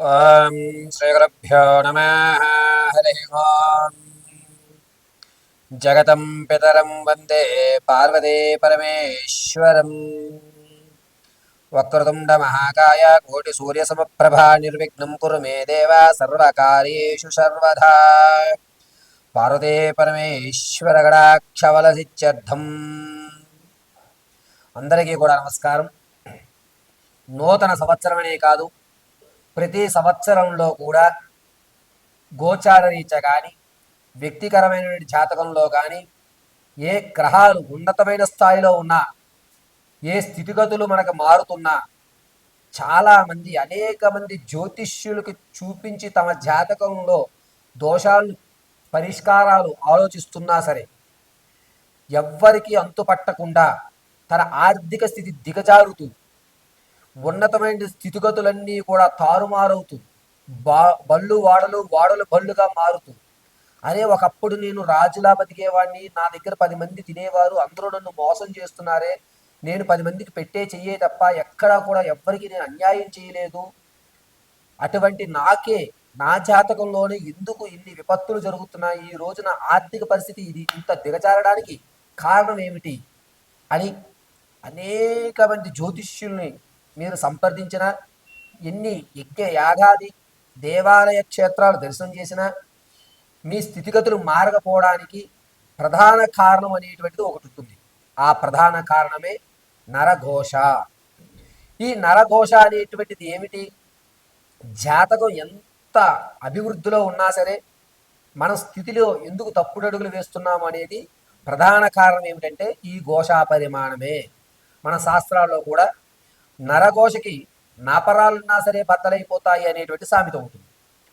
ఓం శ్రీగురుభ్యో నమః. హరి ఓం. జగతం పితరం వందే పార్వతీ పరమేశ్వరం. వక్రతుండ మహాకాయ కోటి సూర్య సమప్రభా నిర్విఘ్నం కురు మే దేవ సర్వకార్యేషు సర్వదా. పార్వతీ పరమేశ్వర గణాక్షవలసిత్యర్థం. అందరికీ కూడా నమస్కారం. నూతన సంవత్సరమనే కాదు, ప్రతి సంవత్సరంలో కూడా గోచార రీత్యా కానీ, వ్యక్తికరమైన జాతకంలో కానీ, ఏ గ్రహాలు ఉన్నతమైన స్థాయిలో ఉన్నా, ఏ స్థితిగతులు మనకు మారుతున్నా, చాలామంది అనేక మంది జ్యోతిష్యులకు చూపించి తమ జాతకంలో దోషాలు పరిష్కారాలు ఆలోచిస్తున్నా సరే ఎవ్వరికి అంతుపట్టకుండా తన ఆర్థిక స్థితి దిగజారుతూ ఉన్నతమైన స్థితిగతులన్నీ కూడా తారుమారవుతూ బళ్ళు వాడలు వాడలు బళ్ళుగా మారుతూ, అరే ఒకప్పుడు నేను రాజులా బతికేవాడిని, నా దగ్గర 10 మంది తినేవారు, అందరూ నన్ను మోసం చేస్తున్నారే, నేను 10 మందికి పెట్టే చెయ్యే తప్ప ఎక్కడా కూడా ఎవ్వరికి నేను అన్యాయం చేయలేదు, అటువంటి నాకే నా జాతకంలోనే ఎందుకు ఇన్ని విపత్తులు జరుగుతున్నాయి, ఈ రోజున ఆర్థిక పరిస్థితి ఇది ఇంత దిగజారడానికి కారణం ఏమిటి అని అనేక మంది జ్యోతిష్యుల్ని మీరు సంప్రదించిన, ఎన్ని యజ్ఞ యాగాది దేవాలయ క్షేత్రాలు దర్శనం చేసినా మీ స్థితిగతులు మారకపోవడానికి ప్రధాన కారణం అనేటువంటిది ఒకటి ఉంటుంది. ఆ ప్రధాన కారణమే నరఘోష. ఈ నరఘోష అనేటువంటిది ఏమిటి? జాతకం ఎంత అభివృద్ధిలో ఉన్నా సరే మన స్థితిలో ఎందుకు తప్పుడు అడుగులు వేస్తున్నాము అనేది ప్రధాన కారణం ఏమిటంటే ఈ ఘోషా పరిమాణమే. మన శాస్త్రాల్లో కూడా నరఘోషకి నాపరాలున్నా సరే బద్దలైపోతాయి అనేటువంటి సామెత ఉంటుంది.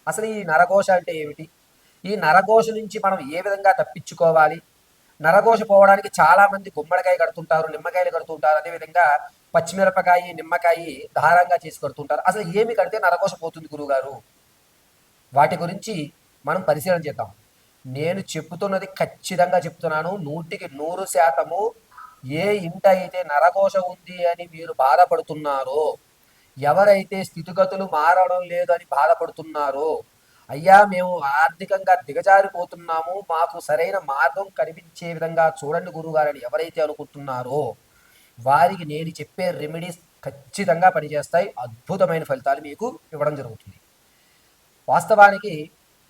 అసలు ఈ నరఘోష అంటే ఏమిటి? ఈ నరఘోష నుంచి మనం ఏ విధంగా తప్పించుకోవాలి? నరఘోష పోవడానికి చాలామంది గుమ్మడికాయ కడుతుంటారు, నిమ్మకాయలు కడుతుంటారు, అదేవిధంగా పచ్చిమిరపకాయ నిమ్మకాయ దారంగా చేసి కడుతుంటారు. అసలు ఏమి కడితే నరఘోష పోతుంది గురువుగారు? వాటి గురించి మనం పరిశీలన చేద్దాం. నేను చెప్తున్నది ఖచ్చితంగా చెప్తున్నాను, 100% ఏ ఇంట అయితే నరఘోష ఉంది అని మీరు బాధపడుతున్నారో, ఎవరైతే స్థితిగతులు మారడం లేదు అని బాధపడుతున్నారో, అయ్యా మేము ఆర్థికంగా దిగజారిపోతున్నాము, మాకు సరైన మార్గం కనిపించే విధంగా చూడండి గురువుగారని ఎవరైతే అనుకుంటున్నారో వారికి నేను చెప్పే రెమెడీస్ ఖచ్చితంగా పనిచేస్తాయి. అద్భుతమైన ఫలితాలు మీకు ఇవ్వడం జరుగుతుంది. వాస్తవానికి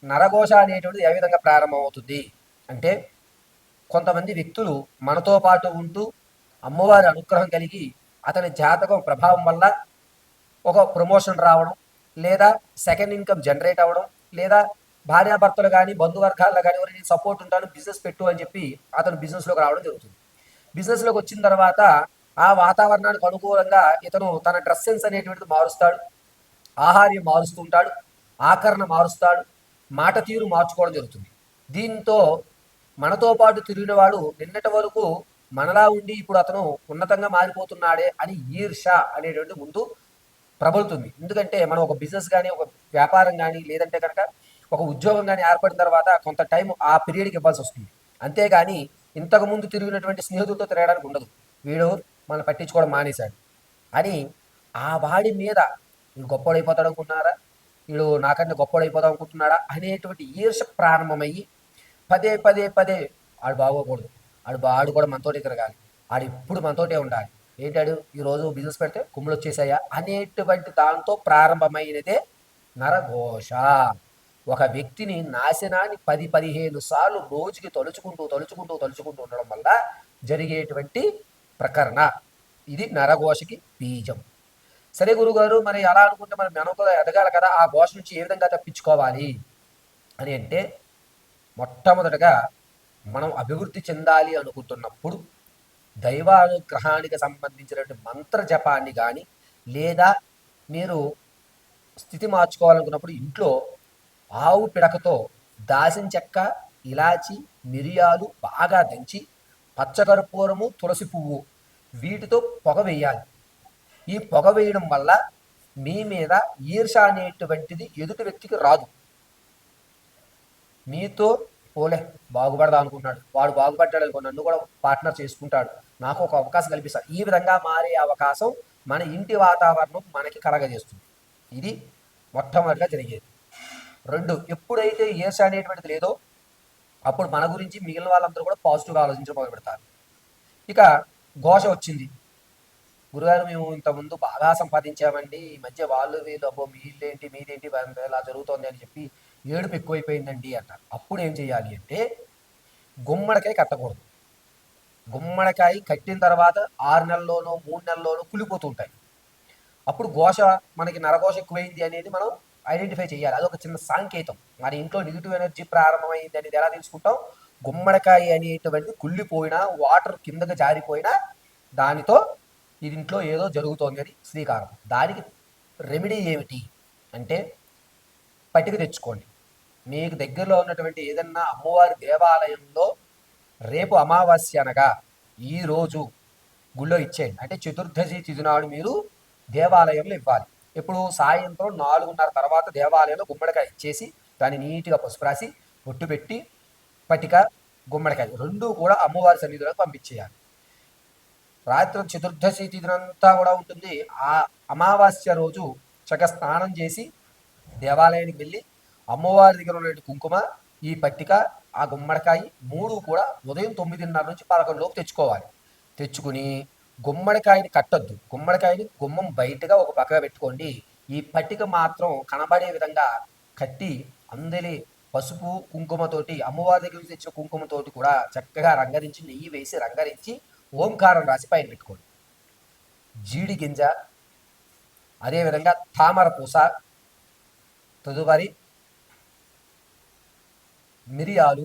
నరఘోష అనేటువంటిది ఏ విధంగా ప్రారంభమవుతుంది అంటే, కొంతమంది వ్యక్తులు మనతో పాటు ఉంటూ అమ్మవారి అనుగ్రహం కలిగి అతని జాతకం ప్రభావం వల్ల ఒక ప్రమోషన్ రావడం, లేదా సెకండ్ ఇన్కమ్ జనరేట్ అవ్వడం, లేదా భార్యాభర్తలు కానీ బంధువర్గాల్లో కానీ ఎవరైనా సపోర్ట్ ఉంటాను బిజినెస్ పెట్టు అని చెప్పి అతను బిజినెస్లోకి రావడం జరుగుతుంది. బిజినెస్లోకి వచ్చిన తర్వాత ఆ వాతావరణానికి అనుకూలంగా ఇతను తన డ్రెస్ సెన్స్ అనేటువంటిది మారుస్తాడు, ఆహార్యం మారుస్తుంటాడు, ఆకరణ మారుస్తాడు, మాట తీరు మార్చుకోవడం జరుగుతుంది. దీంతో మనతో పాటు తిరిగిన వాడు నిన్నటి వరకు మనలా ఉండి ఇప్పుడు అతను ఉన్నతంగా మారిపోతున్నాడే అని ఈర్ష అనేటువంటి ముందు ప్రబలుతుంది. ఎందుకంటే మనం ఒక బిజినెస్ కానీ, ఒక వ్యాపారం కానీ, లేదంటే కనుక ఒక ఉద్యోగం కానీ ఏర్పడిన తర్వాత కొంత టైం ఆ పీరియడ్కి ఇవ్వాల్సి వస్తుంది. అంతేగాని ఇంతకుముందు తిరిగినటువంటి స్నేహితులతో తిరగడానికి ఉండదు. వీడు మనం పట్టించుకోవడం మానేశాడు అని ఆ వాడి మీద వీడు గొప్పడైపోతాడు అనుకుంటున్నారా, వీడు నాకన్నా గొప్పడైపోతాం అనుకుంటున్నాడా అనేటువంటి ఈర్ష ప్రారంభమయ్యి పదే పదే పదే ఆడు బాగోకూడదు, ఆడు కూడా మనతోటి తిరగాలి, ఆడు ఇప్పుడు మనతోటే ఉండాలి, ఏంటాడు ఈరోజు బిజినెస్ పెడితే కుమ్ములు వచ్చేసాయా అనేటువంటి దాంతో ప్రారంభమైనదే నరఘోష. ఒక వ్యక్తిని నాశనాన్ని 10-15 సార్లు రోజుకి తలుచుకుంటూ ఉండడం వల్ల జరిగేటువంటి ప్రకరణ ఇది నరఘోషకి బీజం. సరే గురుగారు, మరి అలా అనుకుంటే మనం మనకు ఎదగాలి కదా, ఆ ఘోష నుంచి ఏ విధంగా తప్పించుకోవాలి అని అంటే, మొట్టమొదటగా మనం అభివృద్ధి చెందాలి అనుకుంటున్నప్పుడు దైవానుగ్రహానికి సంబంధించినటువంటి మంత్ర జపాన్ని కానీ, లేదా మీరు స్థితి మార్చుకోవాలనుకున్నప్పుడు ఇంట్లో ఆవు పిడకతో దాసిన చెక్క, ఇలాచి, మిరియాలు బాగా దంచి పచ్చకర్పూరము, తులసి పువ్వు వీటితో పొగ వేయాలి. ఈ పొగ వేయడం వల్ల మీ మీద ఈర్ష అనేటువంటిది ఎదుటి వ్యక్తికి రాదు. మీతో పోలే బాగుపడదా అనుకుంటున్నాడు, వాడు బాగుపడ్డాడు అనుకో నన్ను కూడా పార్ట్నర్ చేసుకుంటాడు, నాకు ఒక అవకాశం కల్పిస్తాడు, ఈ విధంగా మారే అవకాశం మన ఇంటి వాతావరణం మనకి కలగజేస్తుంది. ఇది మొట్టమొదటిగా జరిగేది. రెండు, ఎప్పుడైతే ఈర్ష అనేటువంటిది లేదో అప్పుడు మన గురించి మిగిలిన వాళ్ళందరూ కూడా పాజిటివ్గా ఆలోచించడం మొదలు పెడతారు. ఇక ఘోష వచ్చింది, గురుగారు మేము ఇంతకుముందు బాగా సంపాదించామండి, ఈ మధ్య వాళ్ళు వీళ్ళు అబ్బో మీదేంటి మీదేంటి ఇలా జరుగుతోంది అని చెప్పి ఏడుపు ఎక్కువైపోయిందండి అంటారు. అప్పుడు ఏం చేయాలి అంటే గుమ్మడికాయ కట్టకూడదు. గుమ్మడికాయ కట్టిన తర్వాత 6 నెలల్లోనో 3 నెలల్లోనో కులిపోతూ ఉంటాయి. అప్పుడు ఘోష, మనకి నరఘోష ఎక్కువైంది అనేది మనం ఐడెంటిఫై చేయాలి. అదొక చిన్న సాంకేతం. మన ఇంట్లో నెగిటివ్ ఎనర్జీ ప్రారంభమైంది అనేది ఎలా తెలుసుకుంటాం? గుమ్మడికాయ అనేటువంటిది కుళ్ళిపోయినా, వాటర్ కిందకి జారిపోయినా దానితో ఇది ఇంట్లో ఏదో జరుగుతోంది అని శ్రీకారం. దానికి రెమెడీ ఏమిటి అంటే పట్టిక తెచ్చుకోండి. మీకు దగ్గరలో ఉన్నటువంటి ఏదన్నా అమ్మవారి దేవాలయంలో రేపు అమావాస్య అనగా ఈరోజు గుళ్ళో ఇచ్చేయండి. అంటే చతుర్దశి తిథి నాడు మీరు దేవాలయంలో ఇవ్వాలి. ఇప్పుడు సాయంత్రం 4:30 తర్వాత దేవాలయంలో గుమ్మడికాయ ఇచ్చేసి దాన్ని నీట్గా పసుపు రాసి బొట్టు పెట్టి పటిక గుమ్మడికాయ రెండూ కూడా అమ్మవారి సన్నిధిలోకి పంపించేయాలి. రాత్రి చతుర్దశి తిథినంతా కూడా ఉంటుంది. ఆ అమావాస్య రోజు చక్కగా స్నానం చేసి దేవాలయానికి వెళ్ళి అమ్మవారి దగ్గర ఉన్న కుంకుమ, ఈ పట్టిక, ఆ గుమ్మడికాయ మూడు కూడా ఉదయం 9:30 నుంచి 11 లోపు తెచ్చుకోవాలి. తెచ్చుకుని గుమ్మడికాయని కట్టొద్దు. గుమ్మడికాయని గుమ్మం బయటగా ఒక పక్కగా పెట్టుకోండి. ఈ పట్టిక మాత్రం కనబడే విధంగా కట్టి అందరి పసుపు కుంకుమతోటి, అమ్మవారి దగ్గర నుంచి తెచ్చిన కుంకుమతోటి కూడా చక్కగా రంగరించి, నెయ్యి వేసి రంగరించి ఓంకారం రాసి పైన పెట్టుకోండి. జీడి గింజ, అదేవిధంగా తామర పూస, తదుపరి మిరియాలు,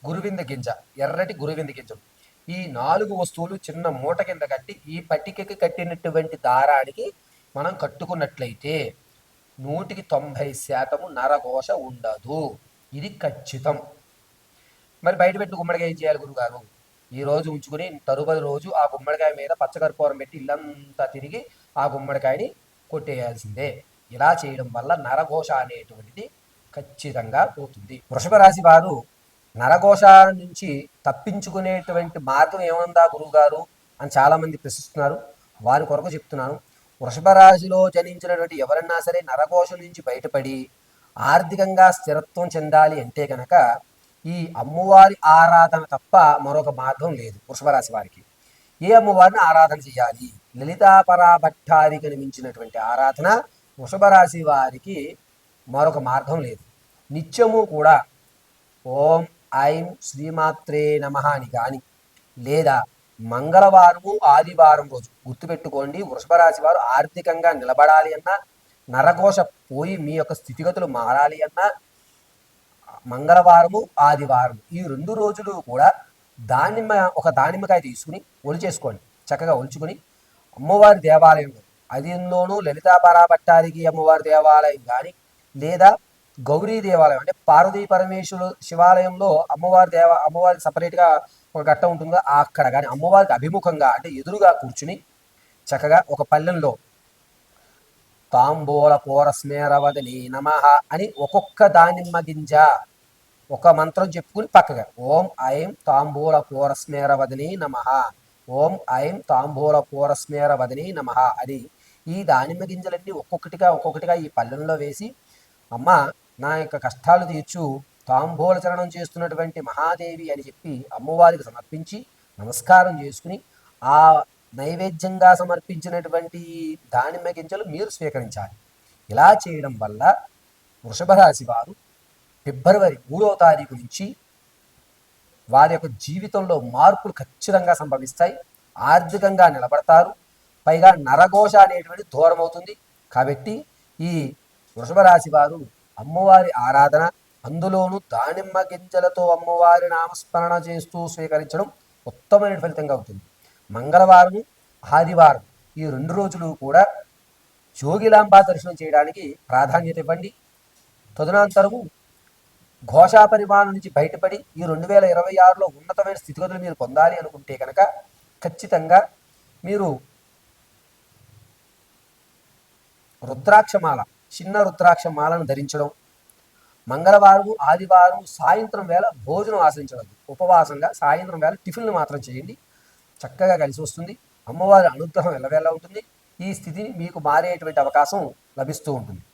గురువింద గింజ, ఎర్రటి గురువింద గింజలు, ఈ 4 వస్తువులు చిన్న మూట కింద కట్టి ఈ పట్టికకి కట్టినటువంటి దారానికి మనం కట్టుకున్నట్లయితే 190% నరఘోష ఉండదు. ఇది ఖచ్చితం. మరి బయట పెట్టి గుమ్మడికాయ చేయాలి గురుగారు? ఈ రోజు ఉంచుకుని తరుపతి రోజు ఆ గుమ్మడికాయ మీద పచ్చకర్పూరం పెట్టి ఇల్లంతా తిరిగి ఆ గుమ్మడికాయని కొట్టేయాల్సిందే. ఇలా చేయడం వల్ల నరఘోష అనేటువంటిది ఖచ్చితంగా పోతుంది. వృషభ రాశి వారు నరఘోష నుంచి తప్పించుకునేటువంటి మార్గం ఏముందా గురువుగారు అని చాలామంది ప్రశ్నిస్తున్నారు. వారి కొరకు చెప్తున్నాను. వృషభ రాశిలో జనించినటువంటి ఎవరన్నా సరే నరఘోష నుంచి బయటపడి ఆర్థికంగా స్థిరత్వం చెందాలి అంటే కనుక ఈ అమ్మవారి ఆరాధన తప్ప మరొక మార్గం లేదు. వృషభ రాశి వారికి ఏ అమ్మవారిని ఆరాధన చేయాలి? లలితాపరాభట్టారికి మించినటువంటి ఆరాధన వృషభ రాశి వారికి మరొక మార్గం లేదు. నిత్యము కూడా ఓం ఐం శ్రీమాత్రే నమః అని కానీ, లేదా మంగళవారము ఆదివారం రోజు గుర్తుపెట్టుకోండి. వృషభ రాశి వారు ఆర్థికంగా నిలబడాలి అన్నా, నరఘోష పోయి మీ యొక్క స్థితిగతులు మారాలి అన్నా మంగళవారము ఆదివారం ఈ 2 రోజులు కూడా ఒక దానిమ్మకాయ తీసుకుని ఒలిచేసుకోండి. చక్కగా ఒలుచుకుని అమ్మవారి దేవాలయంలో, అదిలోనూ లలితాపరాభట్టారికి అమ్మవారి దేవాలయం కానీ, లేదా గౌరీ దేవాలయం అంటే పార్వతీ పరమేశ్వరు శివాలయంలో అమ్మవారికి సపరేట్గా ఒక ఘట్టం ఉంటుందో అక్కడ కానీ అమ్మవారికి అభిముఖంగా అంటే ఎదురుగా కూర్చుని చక్కగా ఒక పల్లెంలో తాంబూల పూరస్మేరవదిని నమః అని ఒక్కొక్క దానిమ్మ గింజ ఒక మంత్రం చెప్పుకుని పక్కగా ఓం ఐం తాంబూల పూరస్మేరవదిని నమః, ఓం ఐం తాంబూల పూరస్మేరవదిని నమః అని ఈ దానిమ్మ గింజలన్నీ ఒక్కొక్కటిగా ఈ పల్లెంలో వేసి, అమ్మ నా యొక్క కష్టాలు తీర్చు, తాంబూల చరణం చేస్తున్నటువంటి మహాదేవి అని చెప్పి అమ్మవారికి సమర్పించి నమస్కారం చేసుకుని ఆ నైవేద్యంగా సమర్పించినటువంటి దానిమ్మ గింజలు మీరు స్వీకరించాలి. ఇలా చేయడం వల్ల వృషభ రాశి వారు ఫిబ్రవరి 3వ తారీఖు నుంచి వారి యొక్క జీవితంలో మార్పులు ఖచ్చితంగా సంభవిస్తాయి. ఆర్థికంగా నిలబడతారు. పైగా నరఘోష అనేటువంటి దూరం అవుతుంది. కాబట్టి ఈ వృషభ రాశి వారు అమ్మవారి ఆరాధన, అందులోనూ దానిమ్మ గింజలతో అమ్మవారి నామస్మరణ చేస్తూ స్వీకరించడం ఉత్తమమైన ఫలితంగా అవుతుంది. మంగళవారం ఆదివారం ఈ 2 రోజులు కూడా జోగిలాంబ దర్శనం చేయడానికి ప్రాధాన్యత ఇవ్వండి. తదనంతరము ఘోషా పరిమాణం నుంచి బయటపడి ఈ 2026లో ఉన్నతమైన స్థితిగతులు మీరు పొందాలి అనుకుంటే కనుక ఖచ్చితంగా మీరు రుద్రాక్షమాల, చిన్న రుద్రాక్షమాలను ధరించడం, మంగళవారం ఆదివారం సాయంత్రం వేళ భోజనం ఆశించవద్దు. ఉపవాసంగా సాయంత్రం వేళ టిఫిన్లు మాత్రం చేయండి. చక్కగా కలిసి వస్తుంది. అమ్మవారి అనుగ్రహం ఎల్లవేళ ఉంటుంది. ఈ స్థితిని మీకు మారేటువంటి అవకాశం లభిస్తూ ఉంటుంది.